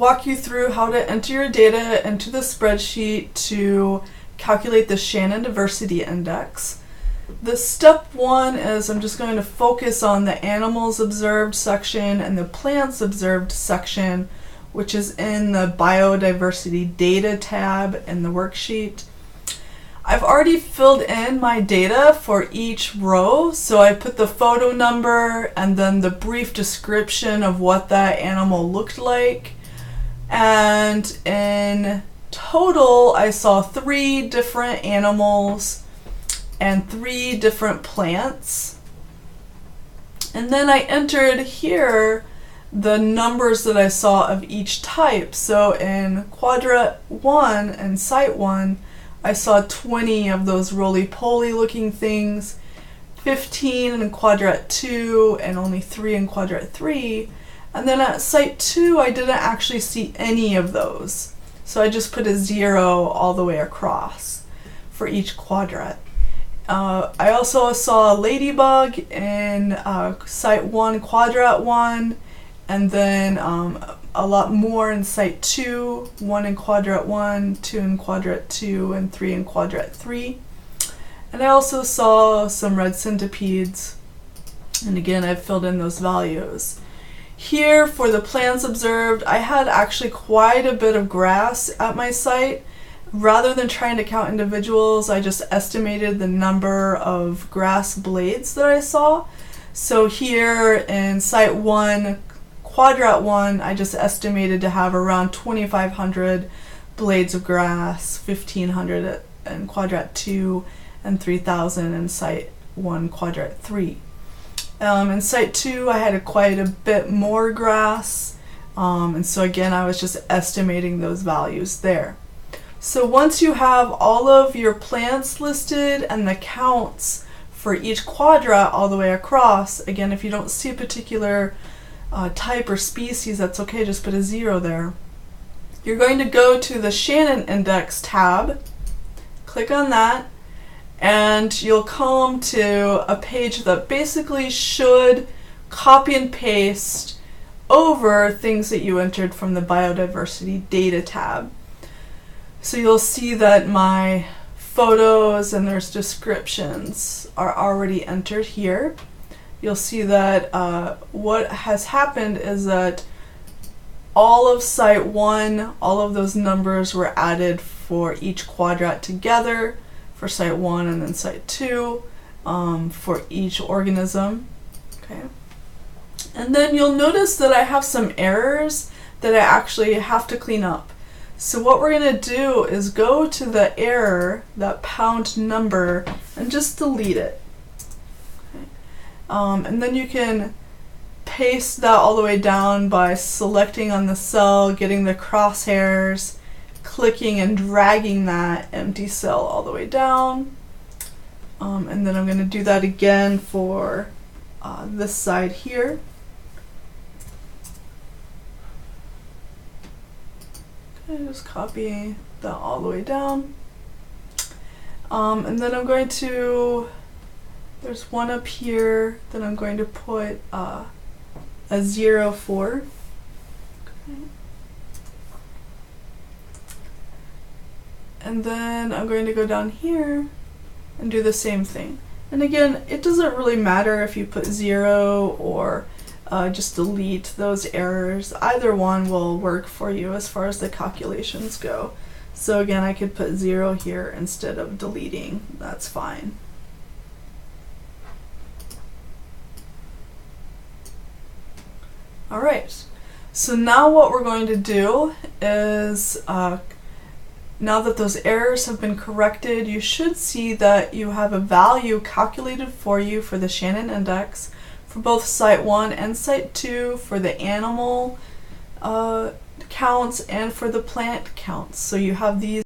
walk you through how to enter your data into the spreadsheet to calculate the Shannon Diversity Index. The step one is I'm just going to focus on the animals observed section and the plants observed section, which is in the Biodiversity Data tab in the worksheet. I've already filled in my data for each row, so I put the photo number and then the brief description of what that animal looked like. And in total, I saw 3 different animals and 3 different plants. And then I entered here the numbers that I saw of each type. So in quadrant 1 and site 1, I saw 20 of those roly-poly looking things, 15 in quadrant 2, and only 3 in quadrant 3. And then at site 2, I didn't actually see any of those. So I just put a 0 all the way across for each quadrant. I also saw a ladybug in site 1, quadrant 1, and then a lot more in site 2, 1 in quadrant 1, 2 in quadrant 2, and 3 in quadrant 3. And I also saw some red centipedes, and again I've filled in those values. Here for the plants observed, I had actually quite a bit of grass at my site. Rather than trying to count individuals, I just estimated the number of grass blades that I saw. So here in site 1, quadrant 1, I just estimated to have around 2,500 blades of grass, 1,500 in quadrant 2, and 3,000 in site 1, quadrant 3. In site 2, I had quite a bit more grass, and so again, I was just estimating those values there. So once you have all of your plants listed and the counts for each quadrant all the way across, again, if you don't see a particular type or species, that's okay, just put a 0 there. You're going to go to the Shannon Index tab, click on that, and you'll come to a page that basically should copy and paste over things that you entered from the Biodiversity Data tab. So you'll see that my photos and there's descriptions are already entered here. You'll see that what has happened is that all of site 1, all of those numbers were added for each quadrant together, for site 1 and then site 2, for each organism. Okay. And then you'll notice that I have some errors that I actually have to clean up. So what we're going to do is go to the error, that pound number, and just delete it. Okay. And then you can paste that all the way down by selecting on the cell, getting the crosshairs, clicking and dragging that empty cell all the way down. And then I'm going to do that again for this side here. Okay, just copy that all the way down. And then I'm going to, there's one up here that I'm going to put a 0 for. Okay. And then I'm going to go down here and do the same thing. And again, it doesn't really matter if you put 0 or just delete those errors. Either one will work for you as far as the calculations go. So again, I could put 0 here instead of deleting. That's fine. Alright, so now what we're going to do is, now that those errors have been corrected, you should see that you have a value calculated for you for the Shannon Index for both site 1 and site 2 for the animal counts and for the plant counts. So you have these